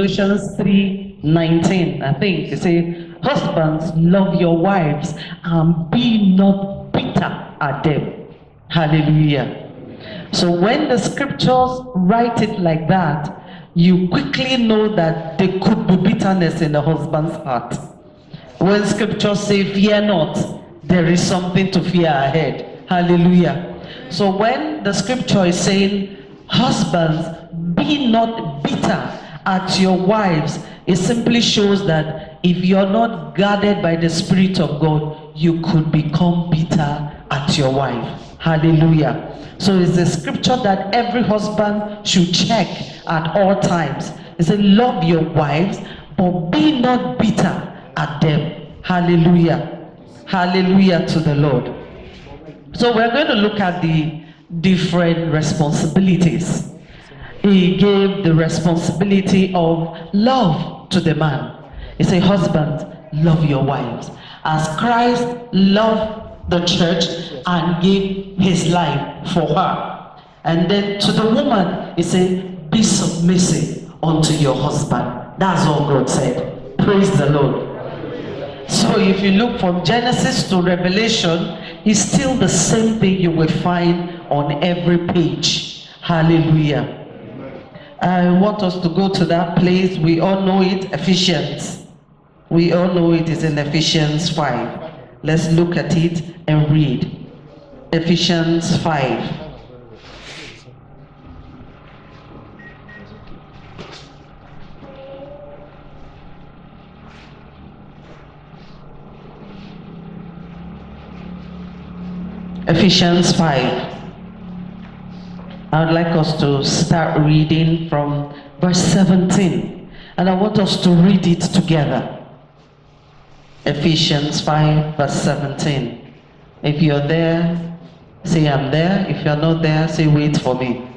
Colossians 3:19, I think. It says, husbands, love your wives and be not bitter at them. Hallelujah. So when the scriptures write it like that, you quickly know that there could be bitterness in the husband's heart. When scriptures say, fear not, there is something to fear ahead. Hallelujah. So when the scripture is saying, husbands, be not bitter at your wives, it simply shows that if you're not guarded by the Spirit of God, you could become bitter at your wife. Hallelujah. So it's a scripture that every husband should check at all times. It says, love your wives, but be not bitter at them. Hallelujah. Hallelujah to the Lord. So we're going to look at the different responsibilities. He gave the responsibility of love to the man. He said, husbands, love your wives as Christ loved the church and gave his life for her. And then to the woman, he said, be submissive unto your husband. That's all God said. Praise the Lord. So if you look from Genesis to Revelation, it's still the same thing you will find on every page. Hallelujah. I want us to go to that place. We all know it, Ephesians. We all know it is in Ephesians 5. Let's look at it and read. Ephesians 5. Ephesians 5. I would like us to start reading from verse 17. And I want us to read it together. Ephesians 5 verse 17. If you're there, say I'm there. If you're not there, say wait for me.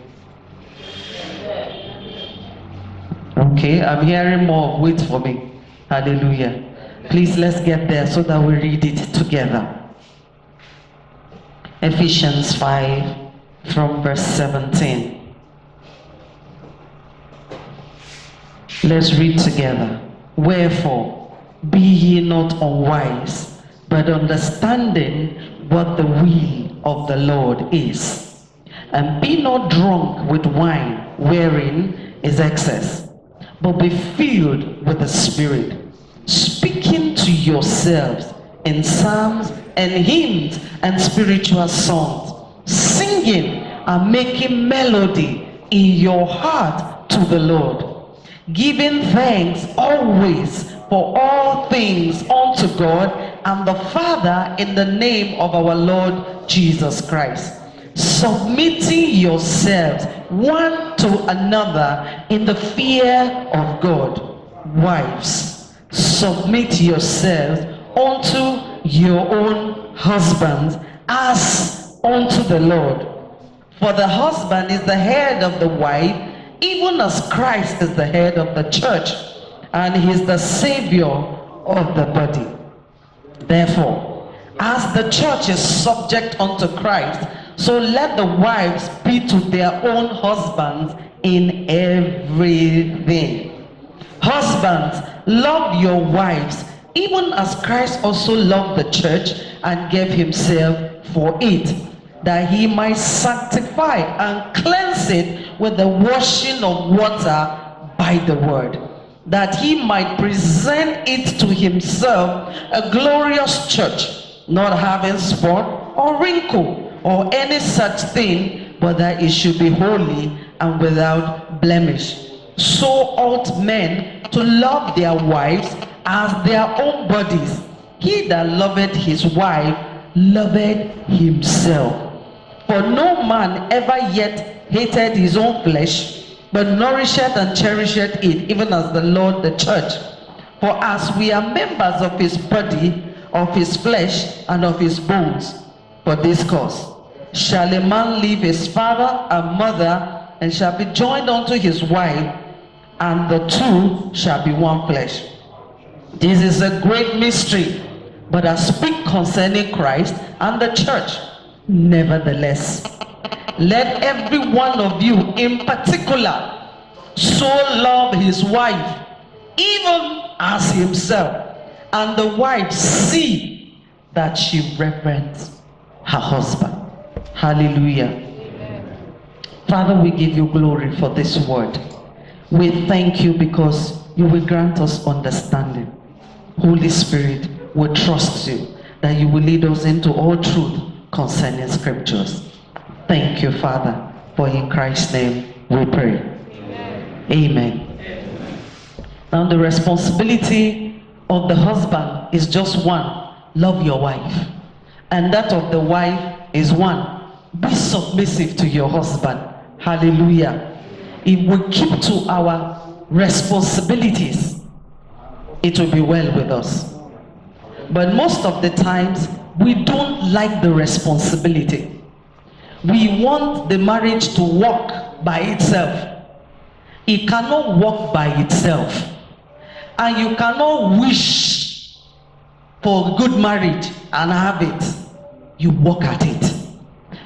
Okay, I'm hearing more of wait for me. Hallelujah. Please let's get there so that we read it together. Ephesians 5 from verse 17. Let's read together. Wherefore, be ye not unwise, but understanding what the will of the Lord is. And be not drunk with wine, wherein is excess, but be filled with the Spirit, speaking to yourselves in psalms and hymns and spiritual songs, singing and making melody in your heart to the Lord, giving thanks always for all things unto God and the Father in the name of our Lord Jesus Christ, submitting yourselves one to another in the fear of God. Wives, submit yourselves unto your own husbands as unto the Lord. For the husband is the head of the wife, even as Christ is the head of the church, and he is the Savior of the body. Therefore, as the church is subject unto Christ, so let the wives be to their own husbands in everything. Husbands, love your wives, even as Christ also loved the church and gave himself for it, that he might sanctify and cleanse it with the washing of water by the word, that he might present it to himself a glorious church, not having spot or wrinkle or any such thing, but that it should be holy and without blemish. So ought men to love their wives as their own bodies. He that loveth his wife loveth himself. For no man ever yet hated his own flesh, but nourisheth and cherisheth it, even as the Lord the church. For as we are members of his body, of his flesh, and of his bones. For this cause shall a man leave his father and mother, and shall be joined unto his wife, and the two shall be one flesh. This is a great mystery, but I speak concerning Christ and the church. Nevertheless, let every one of you in particular so love his wife even as himself, and the wife see that she reverence her husband. Hallelujah. Amen. Father, we give you glory for this word. We thank you because you will grant us understanding. Holy Spirit, we trust you that you will lead us into all truth concerning scriptures. Thank you, Father, for in Christ's name we pray. Amen. Amen. Now the responsibility of the husband is just one: love your wife. And that of the wife is one: be submissive to your husband. Hallelujah. If we keep to our responsibilities, it will be well with us. But most of the times, we don't like the responsibility. We want the marriage to work by itself. It cannot work by itself. And you cannot wish for a good marriage and have it. You work at it.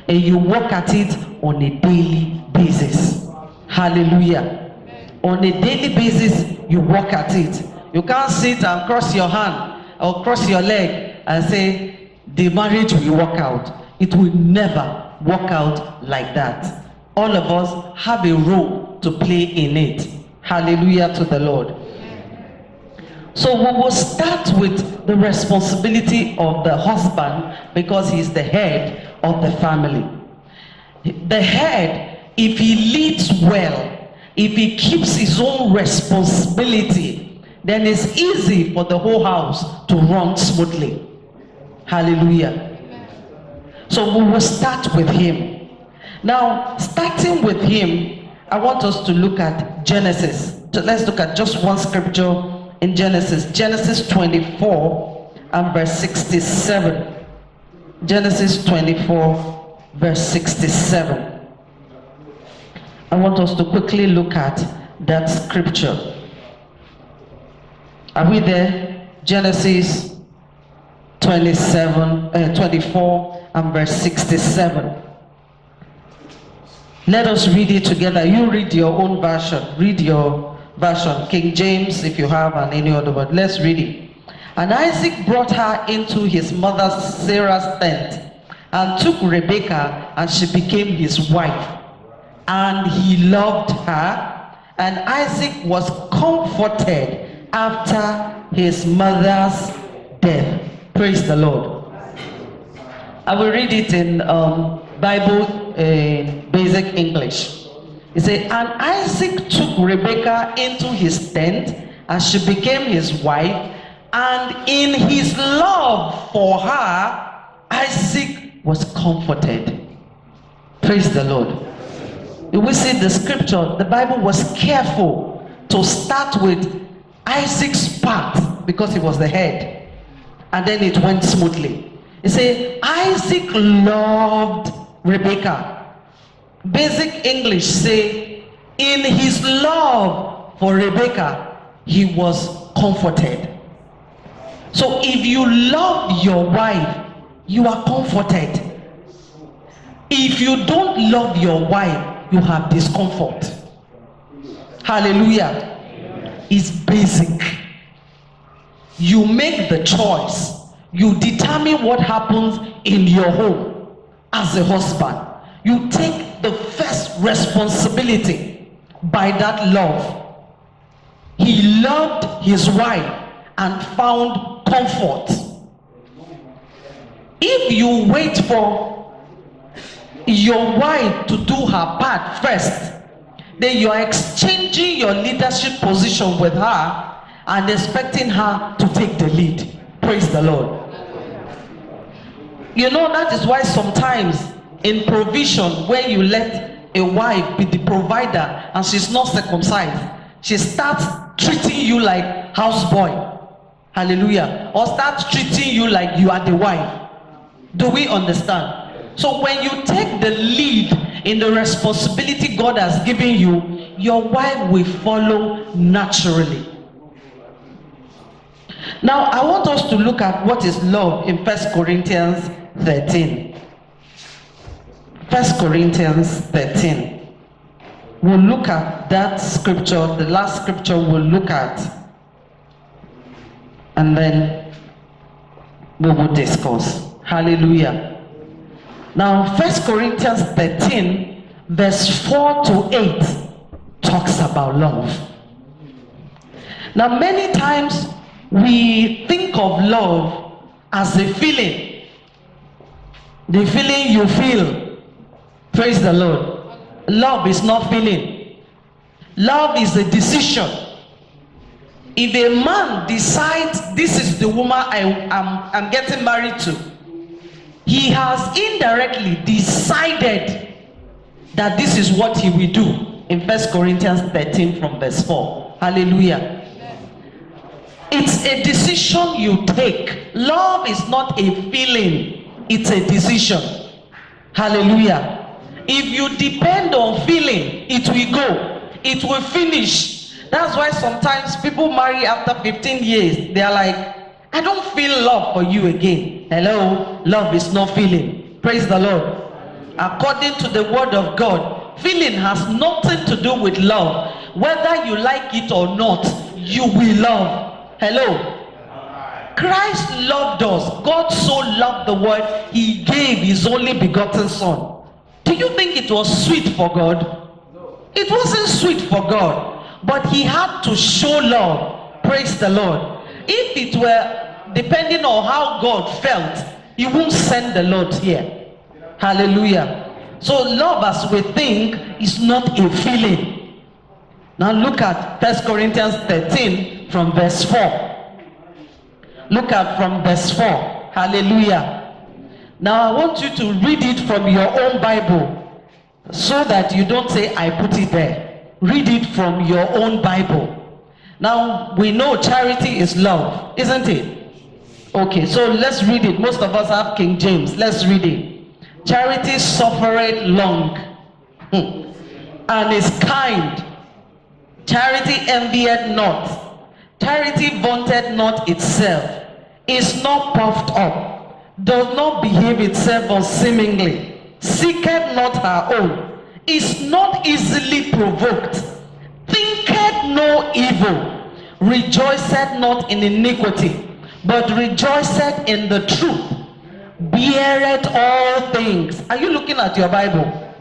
And you work at it on a daily basis. Hallelujah. On a daily basis, you work at it. You can't sit and cross your hand or cross your leg and say, the marriage will work out. It will never work out like that. All of us have a role to play in it. Hallelujah to the Lord. So we will start with the responsibility of the husband because he's the head of the family. The head, if he leads well, if he keeps his own responsibility, then it's easy for the whole house to run smoothly. Hallelujah. So we will start with him. Now, starting with him, I want us to look at Genesis. So let's look at just one scripture in Genesis. Genesis 24 and verse 67. Genesis 24 verse 67. I want us to quickly look at that scripture. Are we there? Genesis 24 and verse 67. Let us read it together. You read your own version. Read your version. King James, if you have, and any other word. Let's read it. And Isaac brought her into his mother Sarah's tent and took Rebekah, and she became his wife. And he loved her, and Isaac was comforted after his mother's death. Praise the Lord. I will read it in Bible basic English. It says, and Isaac took Rebekah into his tent, and she became his wife, and in his love for her, Isaac was comforted. Praise the Lord. We see the scripture, the Bible was careful to start with Isaac's part because he was the head, and then it went smoothly. It says Isaac loved Rebekah. Basic English say in his love for Rebekah he was comforted. So if you love your wife, you are comforted. If you don't love your wife, you have discomfort. Hallelujah. It's basic. You make the choice. You determine what happens in your home as a husband. You take the first responsibility by that love. He loved his wife and found comfort. If you wait for your wife to do her part first, then you are exchanging your leadership position with her and expecting her to take the lead. Praise the Lord. You know, that is why sometimes in provision, when you let a wife be the provider and she's not circumcised, she starts treating you like houseboy. Hallelujah. Or starts treating you like you are the wife. Do we understand? So when you take the lead in the responsibility God has given you, your wife will follow naturally. Now I want us to look at what is love in 1 Corinthians 13. 1 Corinthians 13. We'll look at that scripture, the last scripture we'll look at and then we will discuss. Hallelujah. Now, 1 Corinthians 13, verse 4 to 8 talks about love. Now, many times we think of love as a feeling. The feeling you feel. Praise the Lord. Love is not feeling. Love is a decision. If a man decides this is the woman I'm getting married to, he has indirectly decided that this is what he will do in 1 Corinthians 13 from verse 4. Hallelujah. It's a decision you take. Love is not a feeling, it's a decision. Hallelujah. If you depend on feeling, it will go, it will finish. That's why sometimes people marry after 15 years. They are like, I don't feel love for you again. Hello, love is not feeling. Praise the Lord. According to the word of God, feeling has nothing to do with love. Whether you like it or not, you will love. Hello. Christ loved us. God so loved the world, he gave his only begotten son. Do you think it was sweet for God? It wasn't sweet for God, but he had to show love. Praise the Lord. If it were depending on how God felt, he won't send the Lord here. Hallelujah. So love, as we think, is not a feeling. Now look at 1 Corinthians 13 from verse 4. Look at from verse 4. Hallelujah. Now I want you to read it from your own Bible, so that you don't say I put it there. Read it from your own Bible. Now we know charity is love, isn't it? Okay, so let's read it. Most of us have King James. Let's read it. Charity suffereth long and is kind. Charity envieth not. Charity vaunteth not itself, is not puffed up, does not behave itself unseemingly, seeketh not her own, is not easily provoked, thinketh no evil, rejoiceth not in iniquity, but rejoiceth in the truth, beareth all things. Are you looking at your Bible?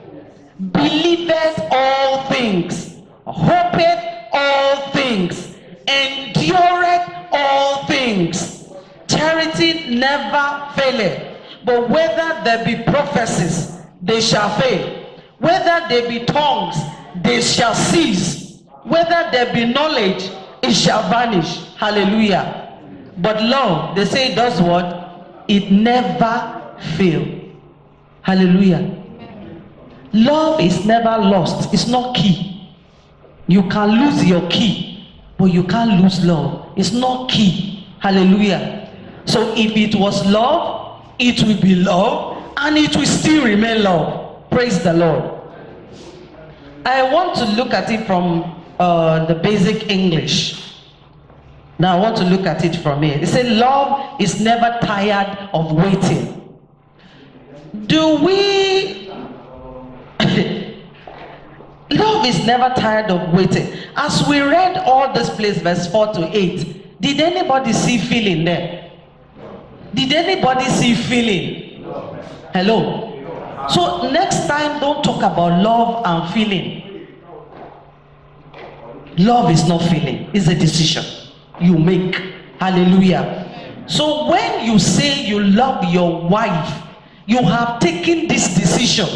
Believeth all things, hopeth all things, endureth all things. Charity never faileth. But whether there be prophecies, they shall fail. Whether there be tongues, they shall cease. Whether there be knowledge, it shall vanish. Hallelujah. But love, they say it does what? It never fails. Hallelujah. Love is never lost. It's not key. You can lose your key, but you can't lose love. It's not key. Hallelujah. So if it was love, it will be love, and it will still remain love. Praise the Lord. I want to look at it from the basic English. Now I want to look at it from here. It said love is never tired of waiting. Do we... Love is never tired of waiting. As we read all this place, verse 4 to 8, did anybody see feeling there? Did anybody see feeling? Hello? So next time, don't talk about love and feeling. Love is not feeling. It's a decision you make. Hallelujah. So when you say you love your wife, you have taken this decision.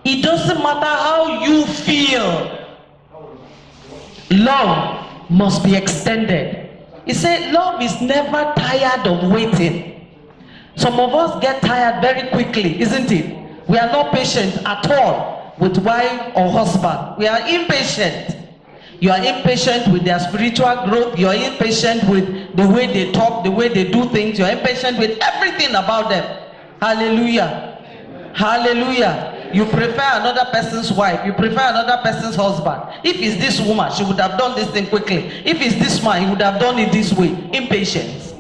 It doesn't matter how you feel. Love must be extended. He said love is never tired of waiting. Some of us get tired very quickly, isn't it? We are not patient at all with wife or husband. We are impatient. You are impatient with their spiritual growth. You are impatient with the way they talk, the way they do things. You are impatient with everything about them. Hallelujah. Hallelujah. You prefer another person's wife. You prefer another person's husband. If it's this woman, she would have done this thing quickly. If it's this man, he would have done it this way. Impatience.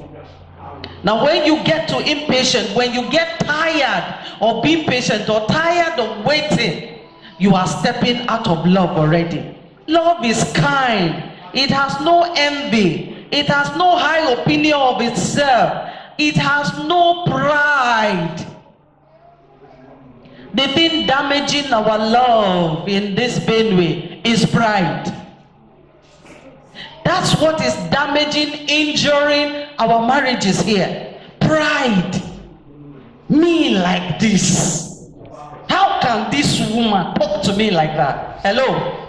Now when you get to impatient, when you get tired of being patient or tired of waiting, you are stepping out of love already. Love is kind. It has no envy. It has no high opinion of itself. It has no pride. The thing damaging our love in this Benue is pride. That's what is damaging, injuring our marriages here. Pride. Me like this. How can this woman talk to me like that? Hello?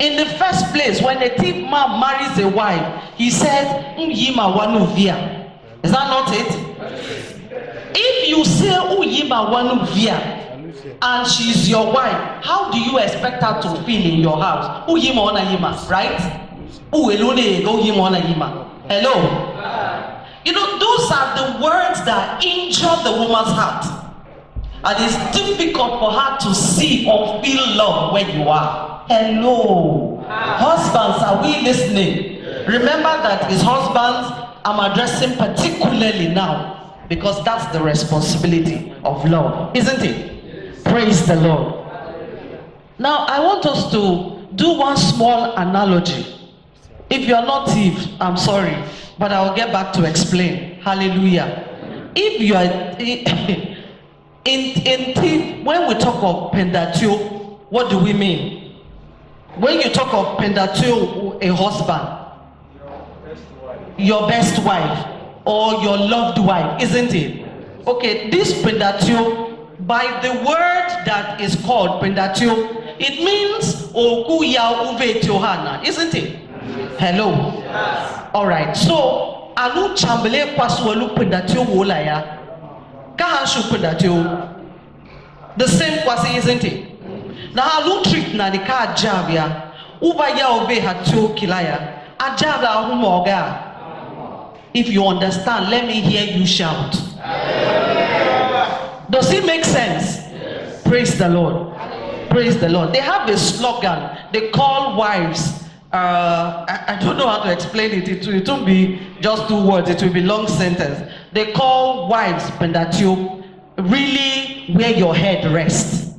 In the first place, when a thief man marries a wife, he says, Uyima wanuvia. Is that not it? If you say Uyima wanuvia and she's your wife, how do you expect her to feel in your house? Uyima wanayima, right? Hello? You know, those are the words that injure the woman's heart. And it's difficult for her to see or feel love where you are. Hello? Husbands, are we listening? Remember that it's husbands I'm addressing particularly now, because that's the responsibility of love, isn't it? Praise the Lord. Now, I want us to do one small analogy. If you're not thief, I'm sorry, but I'll get back to explain. Hallelujah. If you are in thief, when we talk of Pentateuch, what do we mean? When you talk of Pentateuch, a husband, your best wife, or your loved wife, isn't it? Okay, this Pentateuch, by the word that is called Pentateuch, it means Okuya Uve Tiohana, isn't it? Hello? Yes. Alright, so Anu Chambele Paswalu Pentateuch Wolaya, Kahashu Pentateuch, the same kwasi, isn't it? Now Alu treat na the car Javia, Ubaya Ove Hatu Kilaya, Ajava Humoga. If you understand, let me hear you shout. Does it make sense? Yes. Praise the Lord. Praise the Lord. They have a slogan. They call wives. I don't know how to explain it. It won't be just 2 words. It will be long sentence. They call wives Pentateuch, really where your head rests.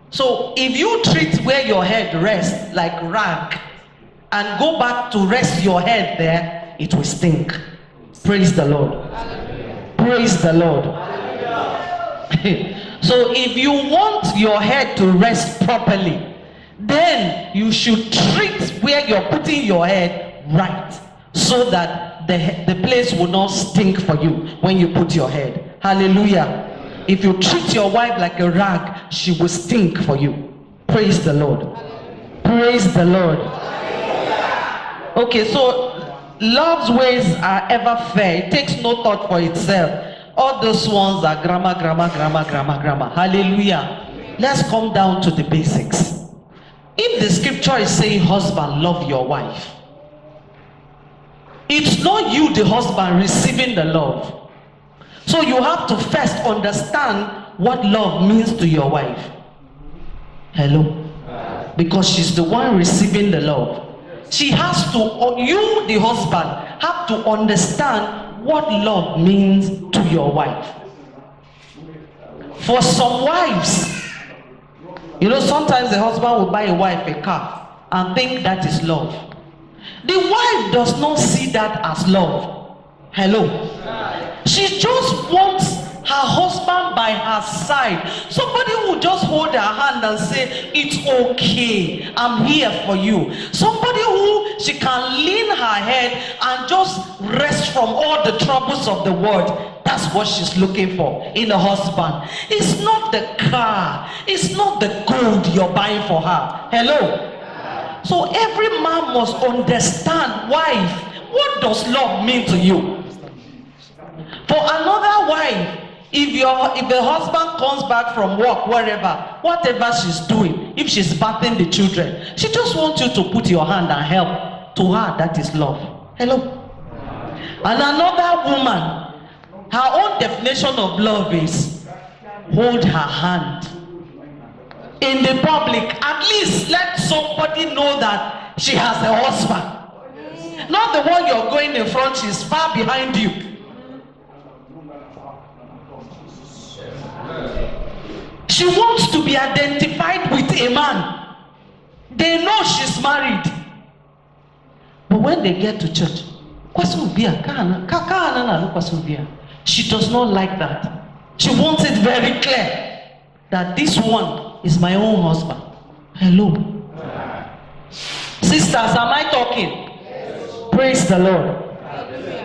So if you treat where your head rests like rag and go back to rest your head there, it will stink. Praise the Lord. Praise the Lord. So if you want your head to rest properly, then you should treat where you're putting your head right, so that the place will not stink for you when you put your head. Hallelujah. If you treat your wife like a rag, she will stink for you. Praise the Lord. Praise the Lord. Okay, so love's ways are ever fair. It takes no thought for itself. All those ones are grammar. Hallelujah. Let's come down to the basics. If the scripture is saying, husband, love your wife, it's not you, the husband, receiving the love. So you have to first understand what love means to your wife. Hello? Because she's the one receiving the love. She has to, or you, the husband, have to understand what love means to your wife. For some wives, you know, sometimes the husband will buy a wife a car and think that is love. The wife does not see that as love. Hello? She just wants her husband by her side. Somebody who just hold her hand and say, it's okay, I'm here for you. Somebody who she can lean her head and just rest from all the troubles of the world. That's what she's looking for in a husband. It's not the car, it's not the gold you're buying for her. Hello? So every man must understand, wife, what does love mean to you? For another wife, if the husband comes back from work, whatever she's doing, if she's bathing the children, she just wants you to put your hand and help. To her, that is love. Hello? And another woman, her own definition of love is hold her hand. In the public, at least let somebody know that she has a husband. Not the one you're going in front, she's far behind you. She wants to be identified with a man. They know she's married. But when they get to church, She does not like that. She wants it very clear that this one is my own husband. Hello. Sisters, am I talking? Praise the Lord.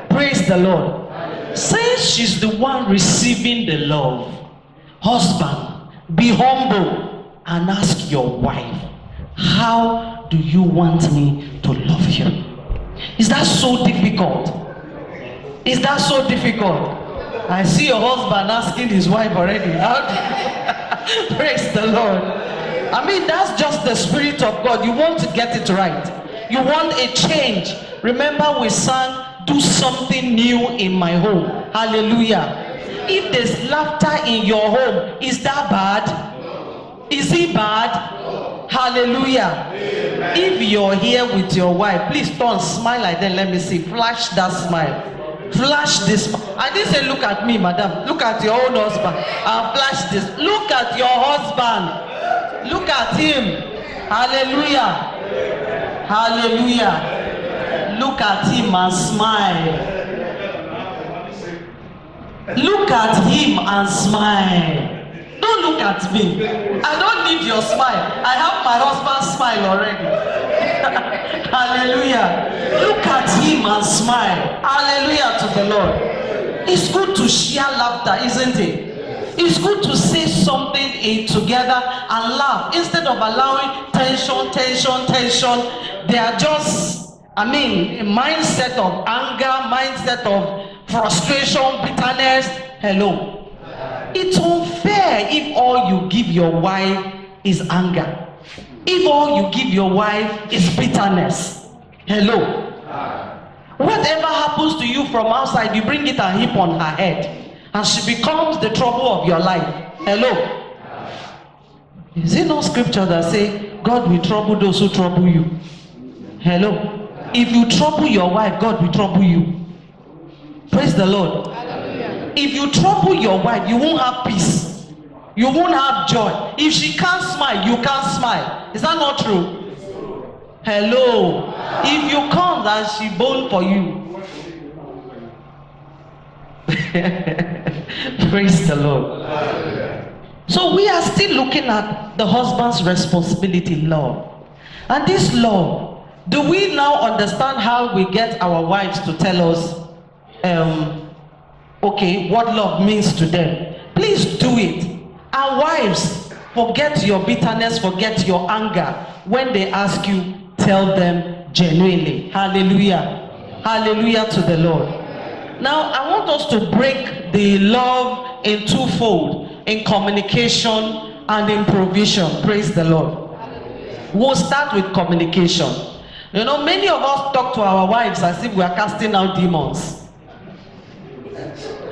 Praise the Lord. Since she's the one receiving the love, husband, be humble and ask your wife, how do you want me to love you? Is that so difficult? Is that so difficult? I see your husband asking his wife already. Praise the Lord. I mean, that's just the Spirit of God. You want to get it right. You want a change. Remember we sang, do something new in my home. Hallelujah. If there's laughter in your home, is that bad? Is it bad? Hallelujah. Amen. If you're here with your wife, please don't smile like that. Let me see. Flash that smile. Flash this. I didn't say look at me, madam. Look at your own husband. And flash this. Look at your husband. Look at him. Hallelujah. Hallelujah. Look at him and smile. Look at him and smile. Don't look at me. I don't need your smile. I have my husband's smile already. Hallelujah. Look at him and smile. Hallelujah to the Lord. It's good to share laughter, isn't it? It's good to say something together and laugh instead of allowing tension. They are just, a mindset of anger, mindset of frustration, bitterness. Hello. It's unfair if all you give your wife is anger. If all you give your wife is bitterness. Hello. Whatever happens to you from outside, you bring it and heap on her head. And she becomes the trouble of your life. Hello. Is it no scripture that say, God will trouble those who trouble you? Hello. If you trouble your wife, God will trouble you. Praise the Lord. Hallelujah. If you trouble your wife, you won't have peace. You won't have joy. If she can't smile, you can't smile. Is that not true? Hello. If you come and she bone for you. Praise the Lord. Hallelujah. So we are still looking at the husband's responsibility, love. And this love, do we now understand how we get our wives to tell us okay, what love means to them? Please do it. Our wives, forget your bitterness, forget your anger. When they ask you, tell them genuinely. Hallelujah. Hallelujah to the Lord. Now, I want us to break the love in twofold, in communication and in provision. Praise the Lord. We'll start with communication. You know, many of us talk to our wives as if we are casting out demons.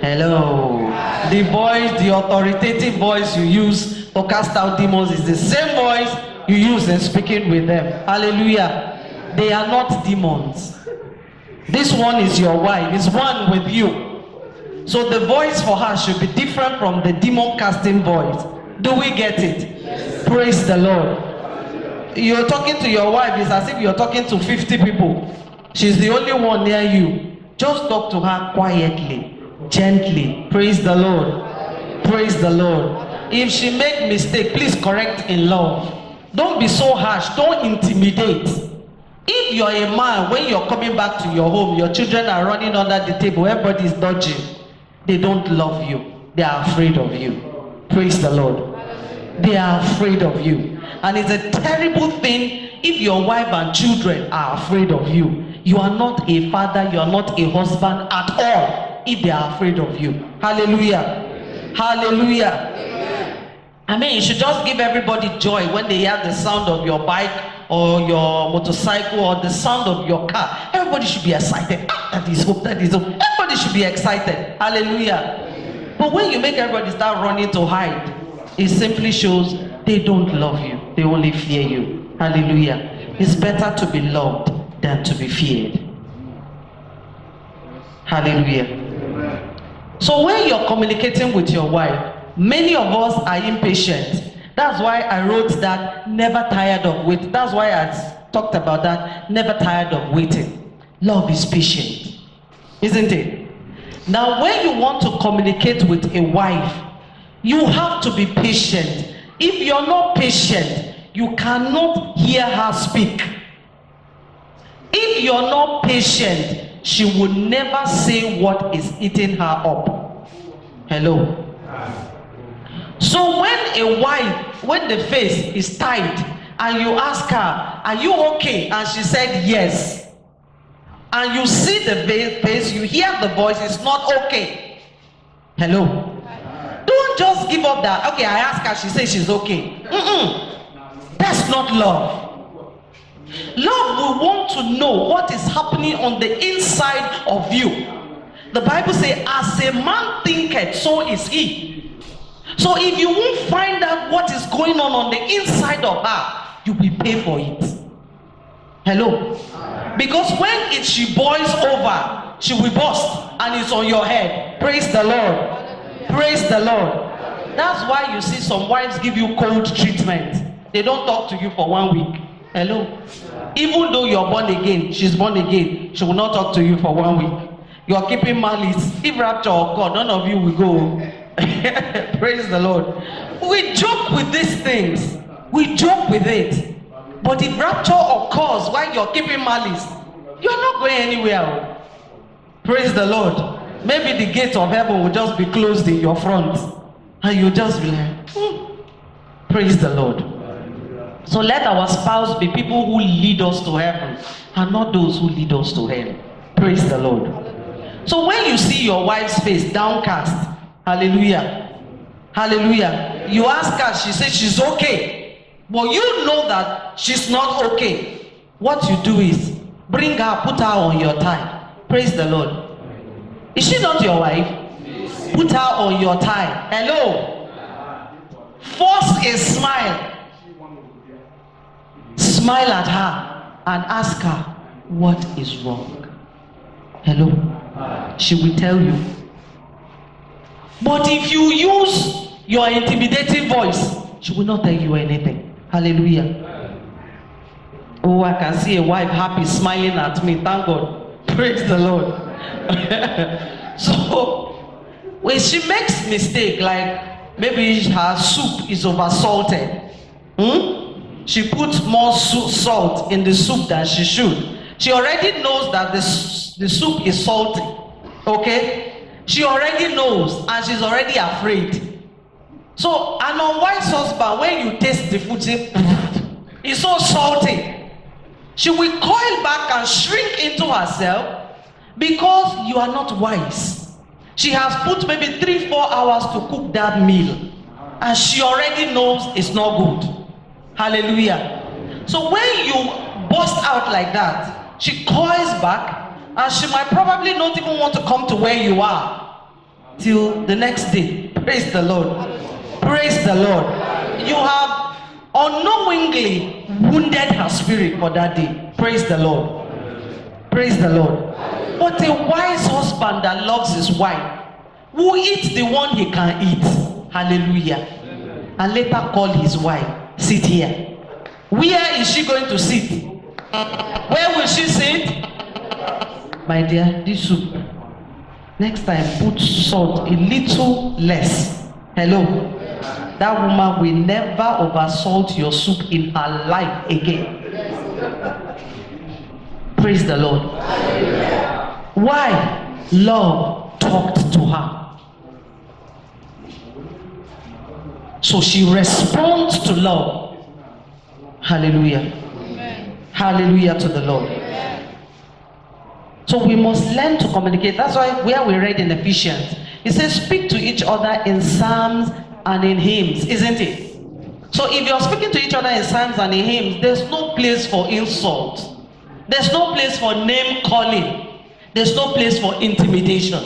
Hello. The voice, the authoritative voice you use to cast out demons is the same voice you use in speaking with them. Hallelujah. They are not demons. This one is your wife. It's one with you. So the voice for her should be different from the demon casting voice. Do we get it? Yes. Praise the Lord. You're talking to your wife, it's as if you're talking to 50 people. She's the only one near you. Just talk to her quietly, gently. Praise the Lord. Praise the Lord. If she make mistake, please correct in love. Don't be so harsh. Don't intimidate. If you're a man, when you're coming back to your home, your children are running under the table, everybody's dodging. They don't love you. They are afraid of you. Praise the Lord. They are afraid of you. And it's a terrible thing if your wife and children are afraid of you. You are not a father, you are not a husband at all if they are afraid of you. Hallelujah. Hallelujah. You should just give everybody joy when they hear the sound of your bike or your motorcycle or the sound of your car. Everybody should be excited. That is hope, that is hope. Everybody should be excited. Hallelujah. But when you make everybody start running to hide, it simply shows they don't love you. They only fear you. Hallelujah. It's better to be loved than to be feared. Hallelujah. So when you're communicating with your wife, many of us are impatient. That's why I wrote that, never tired of waiting. That's why I talked about that, never tired of waiting. Love is patient. Isn't it? Now, when you want to communicate with a wife, you have to be patient. If you're not patient, you cannot hear her speak. If you're not patient, she will never say what is eating her up. Hello? So when the face is tight, and you ask her, are you okay? And she said yes. And you see the face, you hear the voice, it's not okay. Hello? Don't just give up that. Okay, I ask her, she says she's okay. That's not love. Love will want to know what is happening on the inside of you. The Bible says, as a man thinketh, so is he. So if you won't find out what is going on the inside of her, you will pay for it. Hello? Because when she boils over, she will burst and it's on your head. Praise the Lord. Praise the Lord. That's why you see some wives give you cold treatment. They don't talk to you for 1 week. Hello? Even though you're born again, she's born again, she will not talk to you for 1 week. You are keeping malice. If rapture occurs, none of you will go. Praise the Lord. We joke with these things. We joke with it. But if rapture occurs while you're keeping malice, you're not going anywhere. Praise the Lord. Maybe the gates of heaven will just be closed in your front. And you'll just be like, Praise the Lord. So let our spouse be people who lead us to heaven and not those who lead us to hell. Praise the Lord. So when you see your wife's face downcast, hallelujah, hallelujah, you ask her, she says she's okay. But you know that she's not okay. What you do is bring her, put her on your thigh. Praise the Lord. Is she not your wife? Put her on your thigh. Hello. Force a smile. Smile at her and ask her, what is wrong? Hello. She will tell you. But if you use your intimidating voice, she will not tell you anything. Hallelujah. Oh, I can see a wife happy, smiling at me. Thank God. Praise the Lord. So, when she makes mistake, like maybe her soup is over-salted. She puts more salt in the soup than she should. She already knows that the soup is salty. Okay? She already knows and she's already afraid. So an unwise husband, when you taste the food, say, it's so salty. She will coil back and shrink into herself because you are not wise. She has put maybe 3-4 hours to cook that meal and she already knows it's not good. Hallelujah. So when you burst out like that, she coils back and she might probably not even want to come to where you are till the next day. Praise the Lord. Praise the Lord. You have unknowingly wounded her spirit for that day. Praise the Lord. Praise the Lord. But a wise husband that loves his wife will eat the one he can eat. Hallelujah. And later call his wife, sit here. Where is she going to sit? Where will she sit? My dear, this soup, next time put salt a little less. Hello. That woman will never oversalt your soup in her life again. Praise the Lord. Why? Love talked to her. So she responds to love. Hallelujah. Amen. Hallelujah to the Lord. Amen. So we must learn to communicate. That's why where we read in Ephesians, it says speak to each other in psalms and in hymns, isn't it? So if you're speaking to each other in psalms and in hymns, there's no place for insult. There's no place for name calling. There's no place for intimidation.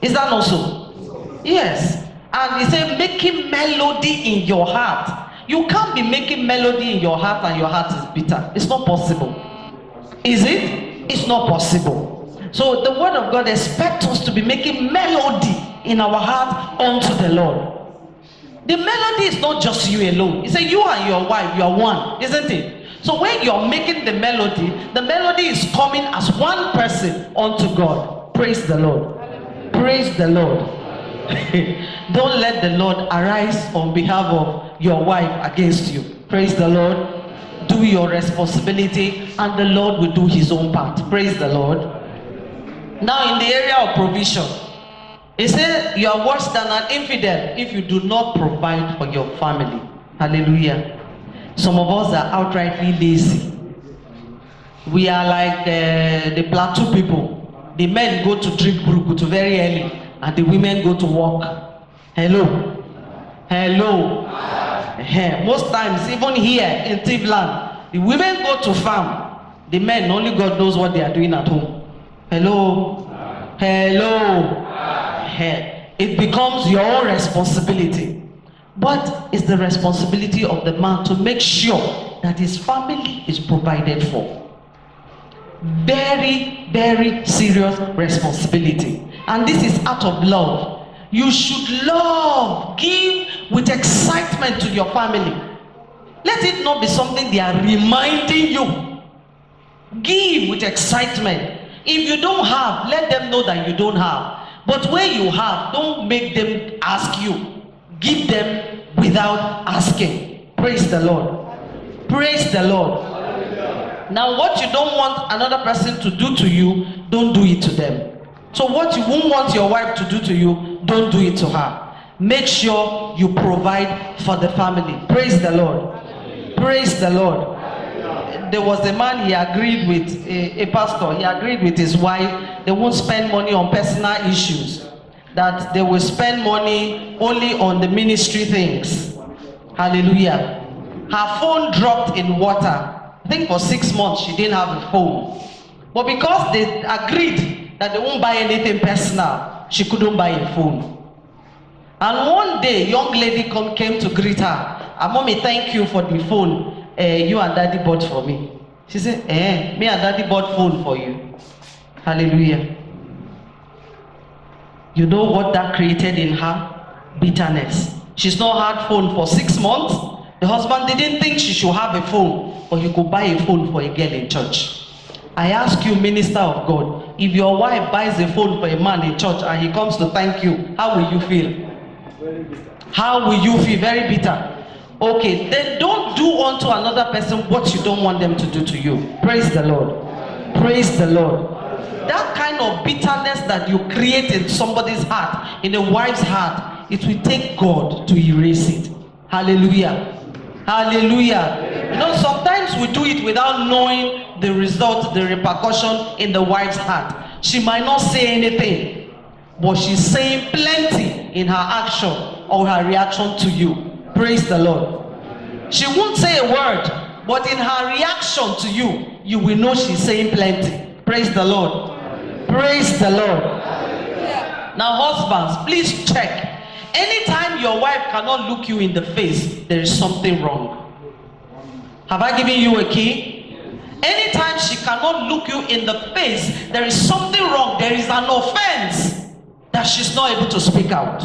Is that not so? Yes. And he said making melody in your heart. You can't be making melody in your heart and your heart is bitter. It's not possible. Is it? It's not possible. So the word of God expects us to be making melody in our heart unto the Lord. The melody is not just you alone. He said you and your wife, you are one, isn't it? So when you're making the melody is coming as one person unto God. Praise the Lord. Praise the Lord. Don't let the Lord arise on behalf of your wife against you. Praise the Lord. Do your responsibility and the Lord will do his own part. Praise the Lord. Now in the area of provision, he said you are worse than an infidel if you do not provide for your family. Hallelujah. Some of us are outrightly lazy. We are like the plateau people. The men go to drink burukutu very early and the women go to work. Hello. Hello. Most times, even here in Tivland, the women go to farm. The men, only God knows what they are doing at home. Hello. Hello. It becomes your own responsibility. But it's the responsibility of the man to make sure that his family is provided for. Very, very serious responsibility. And this is out of love. You should love, give with excitement to your family. Let it not be something they are reminding you. Give with excitement. If you don't have, let them know that you don't have. But when you have, don't make them ask you. Give them without asking. Praise the Lord. Praise the Lord. Now what you don't want another person to do to you, don't do it to them. So what you won't want your wife to do to you, don't do it to her. Make sure you provide for the family. Praise the Lord. Praise the Lord. There was a man, he agreed with a pastor, he agreed with his wife, they won't spend money on personal issues, that they will spend money only on the ministry things. Hallelujah. Her phone dropped in water. I think for 6 months she didn't have a phone. But because they agreed that they won't buy anything personal, she couldn't buy a phone. And one day, a young lady came to greet her. Mommy, thank you for the phone you and daddy bought for me. She said, me and daddy bought phone for you. Hallelujah. You know what that created in her? Bitterness. She's not had phone for 6 months. The husband didn't think she should have a phone, but he could buy a phone for a girl in church. I ask you, minister of God, if your wife buys a phone for a man in church and he comes to thank you, how will you feel? How will you feel? Very bitter. Okay, then don't do unto another person what you don't want them to do to you. Praise the Lord. Praise the Lord. That kind of bitterness that you create in somebody's heart, in a wife's heart, it will take God to erase it. Hallelujah. Hallelujah. You know, sometimes we do it without knowing the result, the repercussion in the wife's heart. She might not say anything, but she's saying plenty in her action or her reaction to you. Praise the Lord. She won't say a word, but in her reaction to you, you will know she's saying plenty. Praise the Lord. Praise the Lord. Now husbands, please check. Anytime your wife cannot look you in the face, there is something wrong. Have I given you a key? Anytime she cannot look you in the face, there is something wrong. There is an offense that she's not able to speak out.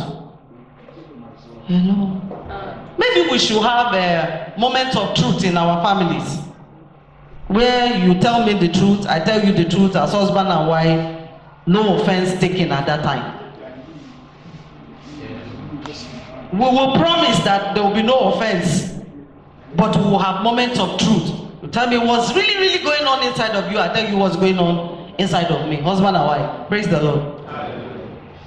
Hello. Maybe we should have a moment of truth in our families, where you tell me the truth, I tell you the truth as husband and wife, no offense taken at that time. We will promise that there will be no offense, but we will have moments of truth. You tell me what's really, really going on inside of you, I tell you what's going on inside of me, husband and wife. Praise the Lord.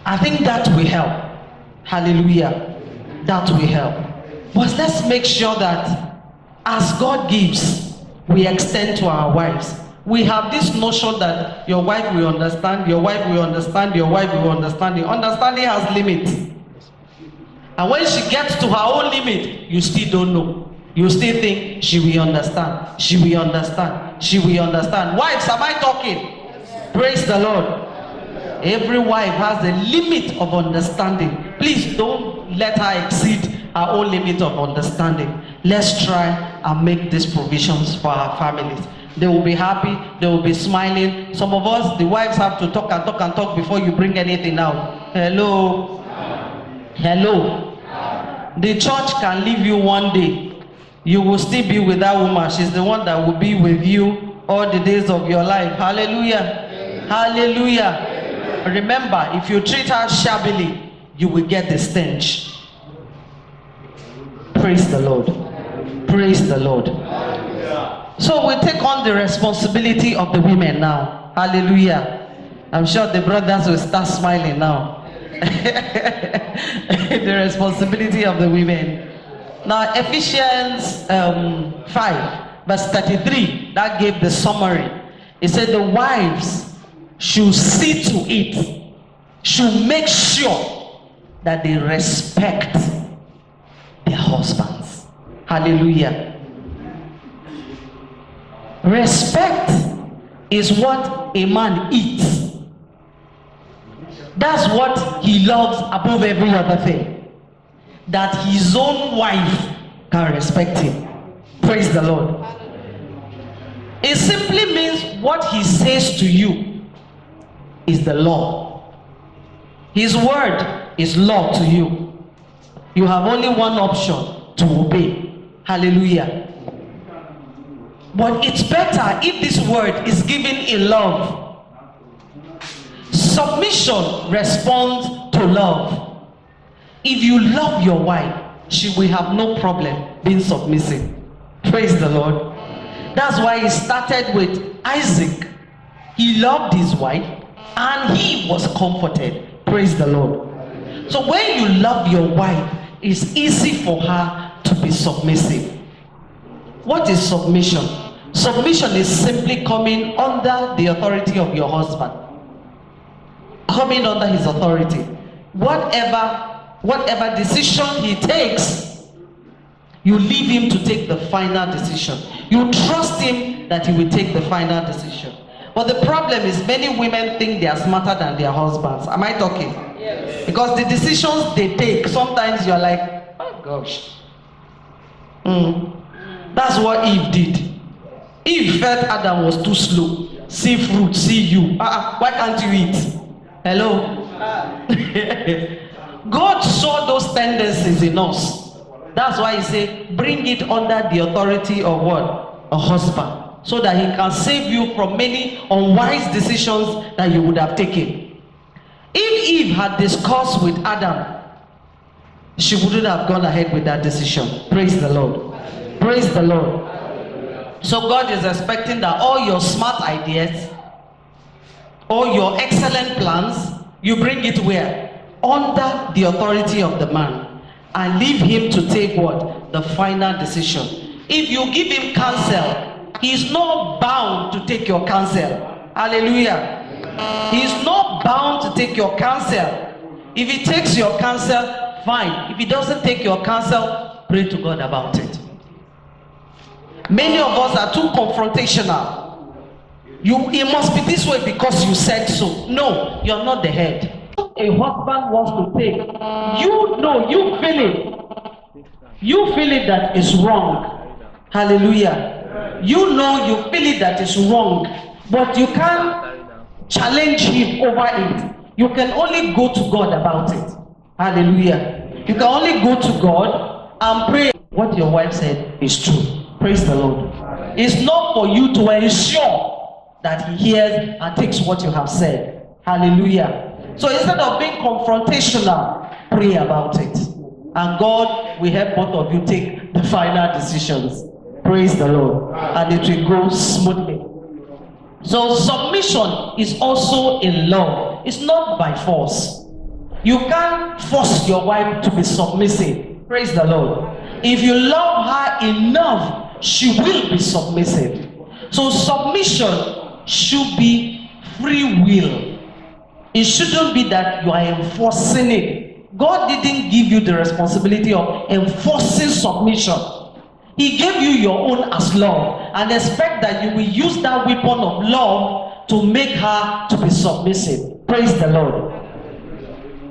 I think that will help. Hallelujah. That will help. But let's make sure that as God gives, we extend to our wives. We have this notion that your wife will understand, your wife will understand, your wife will understand. The understanding has limits. And when she gets to her own limit, you still don't know. You still think she will understand. She will understand. She will understand. Wives, am I talking? Praise the Lord. Every wife has a limit of understanding. Please don't let her exceed her own limit of understanding. Let's try and make these provisions for our families. They will be happy. They will be smiling. Some of us, the wives, have to talk and talk and talk before you bring anything out. Hello. Hello. The church can leave you one day. You will still be with that woman. She's the one that will be with you all the days of your life. Hallelujah. Hallelujah. Remember, if you treat her shabbily, you will get the stench. Praise the Lord. Praise the Lord. So we take on the responsibility of the women now. Hallelujah. I'm sure the brothers will start smiling now. The responsibility of the women. Now Ephesians 5 verse 33, that gave the summary. It said the wives should see to it, should make sure that they respect their husbands. Hallelujah. Respect is what a man eats. That's what he loves above every other thing. That his own wife can respect him. Praise the Lord. It simply means what he says to you is the law. His word is law to you. You have only one option to obey. Hallelujah. But it's better if this word is given in love. Submission responds to love. If you love your wife, she will have no problem being submissive. Praise the Lord. That's why he started with Isaac. He loved his wife and he was comforted. Praise the Lord. So when you love your wife, it's easy for her to be submissive. What is submission? Submission is simply coming under the authority of your husband. Coming under his authority. Whatever decision he takes, you leave him to take the final decision. You trust him that he will take the final decision. But the problem is many women think they are smarter than their husbands. Am I talking? Yes. Because the decisions they take, sometimes you're like, oh gosh. That's what Eve did. Eve felt Adam was too slow. See fruit, see you. Why can't you eat? Hello? God saw those tendencies in us. That's why he said, bring it under the authority of what? A husband. So that he can save you from many unwise decisions that you would have taken. If Eve had discussed with Adam, she wouldn't have gone ahead with that decision. Praise the Lord. Praise the Lord. So God is expecting that all your smart ideas, all your excellent plans, you bring it where? Under the authority of the man. And leave him to take what? The final decision. If you give him counsel, he's not bound to take your counsel. Hallelujah. He's not bound to take your counsel. If he takes your counsel, fine. If he doesn't take your counsel, pray to God about it. Many of us are too confrontational. It must be this way because you said so. No, you're not the head. A husband wants to take, you feel it. You feel it that is wrong. Hallelujah. You feel it that is wrong, but you can't challenge him over it. You can only go to God about it. Hallelujah. You can only go to God and pray. What your wife said is true. Praise the Lord. It's not for you to ensure that he hears and takes what you have said. Hallelujah. So instead of being confrontational, pray about it. And God will help both of you take the final decisions. Praise the Lord. And it will go smoothly. So submission is also in love. It's not by force. You can't force your wife to be submissive. Praise the Lord. If you love her enough, she will be submissive. So submission should be free will. It shouldn't be that you are enforcing it. God didn't give you the responsibility of enforcing submission. He gave you your own as love and expect that you will use that weapon of love to make her to be submissive. Praise the Lord.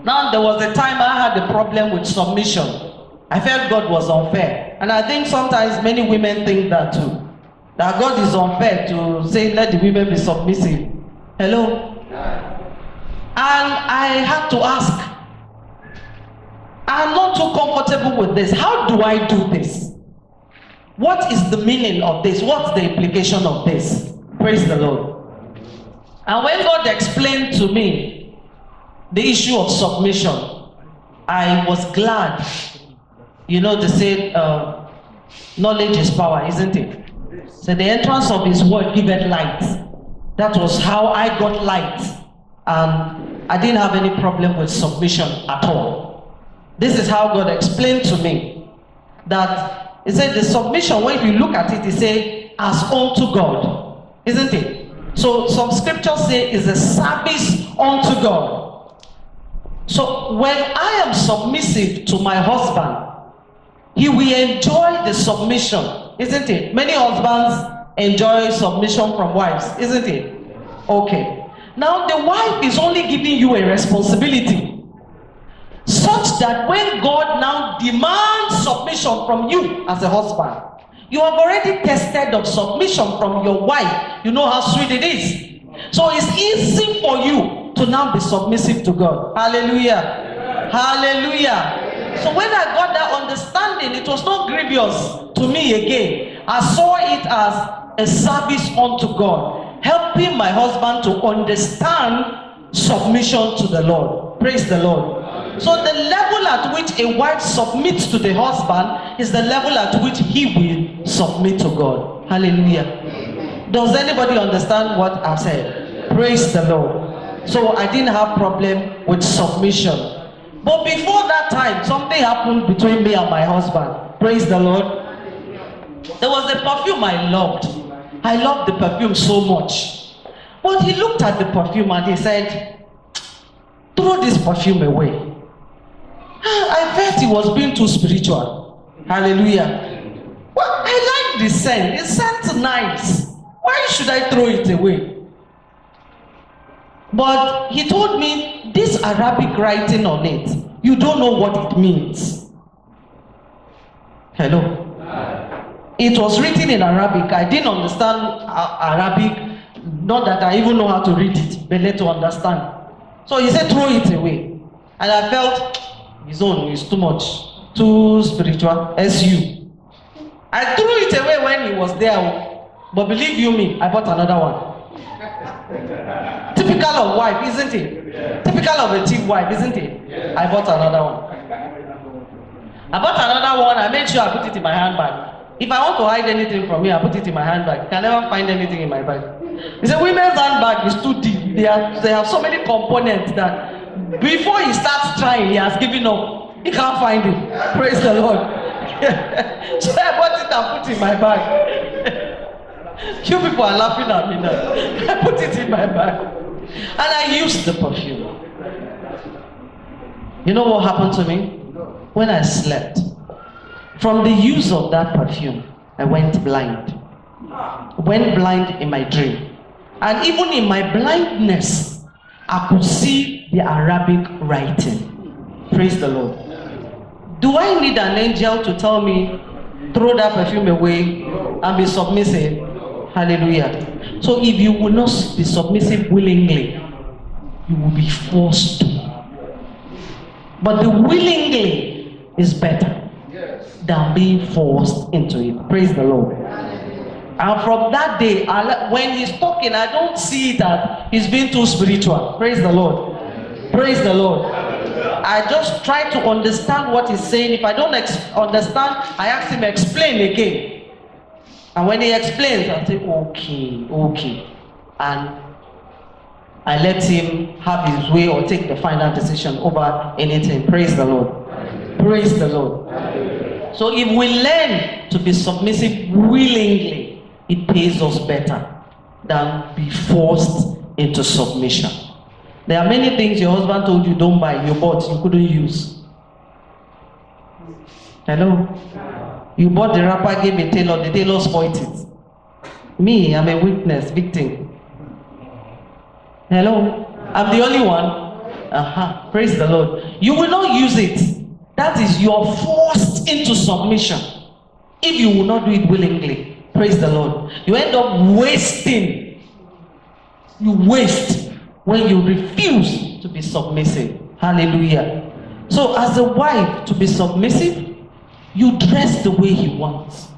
Now there was a time I had a problem with submission. I felt God was unfair. And I think sometimes many women think that too. That God is unfair to say let the women be submissive. Hello? And I had to ask, I'm not too comfortable with this. How do I do this? What is the meaning of this? What's the implication of this? Praise the Lord. And when God explained to me the issue of submission, I was glad. You know, they say knowledge is power, isn't it? So the entrance of his word giveth light. That was how I got light. And I didn't have any problem with submission at all. This is how God explained to me that he said the submission, when you look at it, he said, as unto God, isn't it? So some scriptures say is a service unto God. So when I am submissive to my husband, he will enjoy the submission, isn't it? Many husbands enjoy submission from wives, isn't it? Okay. Now the wife is only giving you a responsibility, such that when God now demands submission from you as a husband, you have already tested of submission from your wife. You know how sweet it is. So it's easy for you to now be submissive to God. Hallelujah. Hallelujah. So when I got that understanding, it was not grievous to me again. I saw it as a service unto God, helping my husband to understand submission to the Lord. Praise the Lord. So the level at which a wife submits to the husband is the level at which he will submit to God. Hallelujah. Does anybody understand what I said? Praise the Lord. So I didn't have problem with submission. But before that time, something happened between me and my husband. Praise the Lord. There was a perfume I loved. I loved the perfume so much. But he looked at the perfume and he said, throw this perfume away. I felt he was being too spiritual. Hallelujah. Well, I like the scent. It sounds nice. Why should I throw it away? But he told me this Arabic writing on it, you don't know what it means. Hello. It was written in Arabic. I didn't understand Arabic. Not that I even know how to read it, but let to understand. So he said, throw it away. And I felt his own is too much, too spiritual. SU. I threw it away when he was there. But believe you me, I bought another one. Typical of wife, isn't it? Yeah. Typical of a cheap wife, isn't it? Yeah. I bought another one. I bought another one. I made sure I put it in my handbag. If I want to hide anything from me, I put it in my handbag. You can never find anything in my bag. It's a women's handbag. It's too deep. They have so many components that before he starts trying, he has given up. He can't find it. Praise the Lord. So I bought it and put it in my bag. You people are laughing at me now. I put it in my bag. And I used the perfume. You know what happened to me? When I slept, from the use of that perfume, I went blind. Went blind in my dream. And even in my blindness, I could see the Arabic writing. Praise the Lord. Do I need an angel to tell me, throw that perfume away and be submissive? Hallelujah. So if you will not be submissive willingly, you will be forced to. But the willingly is better than being forced into it. Praise the Lord. And from that day, when he's talking, I don't see that he's being too spiritual. Praise the Lord. Praise the Lord. I just try to understand what he's saying. If I don't understand, I ask him to explain again. And when he explains, I say, okay. And I let him have his way or take the final decision over anything. Praise the Lord. Praise the Lord. So if we learn to be submissive willingly, it pays us better than be forced into submission. There are many things your husband told you don't buy, you bought, you couldn't use. Hello? You bought the wrapper, gave a tailor, the tailor spoiled it. Me, I'm a witness, victim. Hello? I'm the only one. Praise the Lord. You will not use it. That is, you are forced into submission. If you will not do it willingly, praise the Lord, you end up wasting. You waste when you refuse to be submissive. Hallelujah. So as a wife, to be submissive, you dress the way he wants.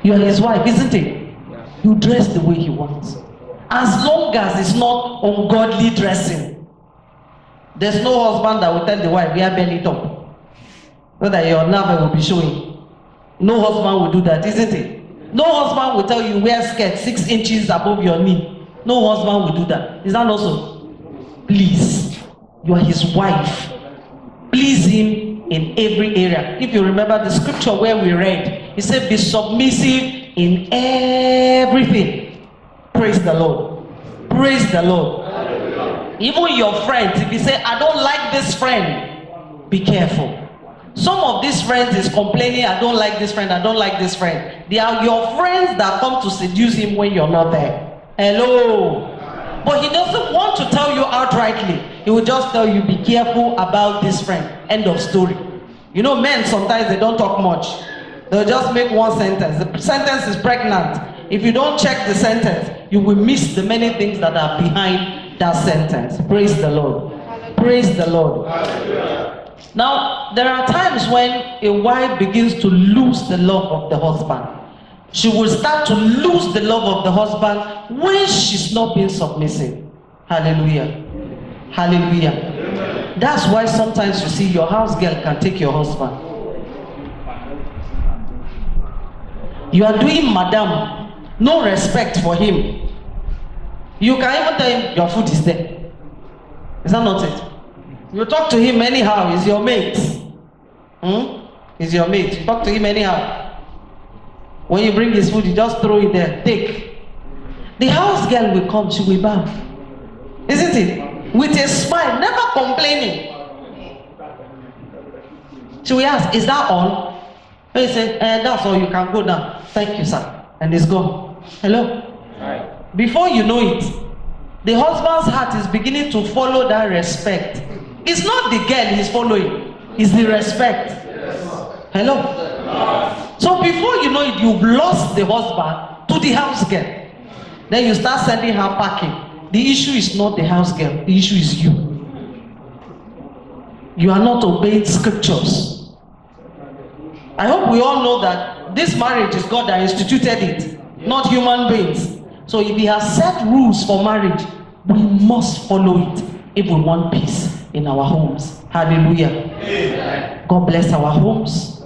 You are his wife, isn't it? You dress the way he wants. As long as it's not ungodly dressing. There's no husband that will tell the wife, wear belly top, so that your navel will be showing. No husband will do that, isn't it? No husband will tell you, wear skirt 6 inches above your knee. No husband will do that. Is that not so? Please, you are his wife. Please him in every area. If you remember the scripture where we read, he said, be submissive in everything. Praise the Lord. Praise the Lord. Even your friends, if you say, I don't like this friend, be careful. Some of these friends is complaining, I don't like this friend, I don't like this friend. They are your friends that come to seduce him when you're not there. Hello. But he doesn't want to tell you outrightly. He will just tell you, be careful about this friend. End of story. You know, men sometimes they don't talk much. They'll just make one sentence. The sentence is pregnant. If you don't check the sentence, you will miss the many things that are behind that sentence. Praise the Lord. Praise the Lord. Now, there are times when a wife begins to lose the love of the husband. She will start to lose the love of the husband when she's not being submissive. Hallelujah. Hallelujah. That's why sometimes you see your house girl can take your husband. You are doing madam, no respect for him. You can even tell him your food is there. Is that not it? You talk to him anyhow, he's your mate. He's your mate. You talk to him anyhow. When you bring his food, you just throw it there. Take. The house girl will come, she will bow. Isn't it? With a smile, never complaining. She will ask, is that all? And you say, that's all, you can go now. Thank you, sir. And it's gone. Hello? Right. Before you know it, the husband's heart is beginning to follow that respect. It's not the girl he's following, it's the respect. Yes. Hello? Yes. So before you know it, you've lost the husband to the house girl. Then you start sending her packing. The issue is not the house girl, the issue is you. You are not obeying scriptures. I hope we all know that this marriage is God that instituted it, not human beings. So if he has set rules for marriage, we must follow it if we want peace in our homes. Hallelujah. Amen. God bless our homes.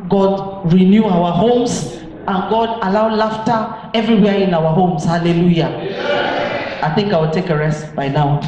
God renew our homes. And God allow laughter everywhere in our homes. Hallelujah. Amen. I think I will take a rest by now.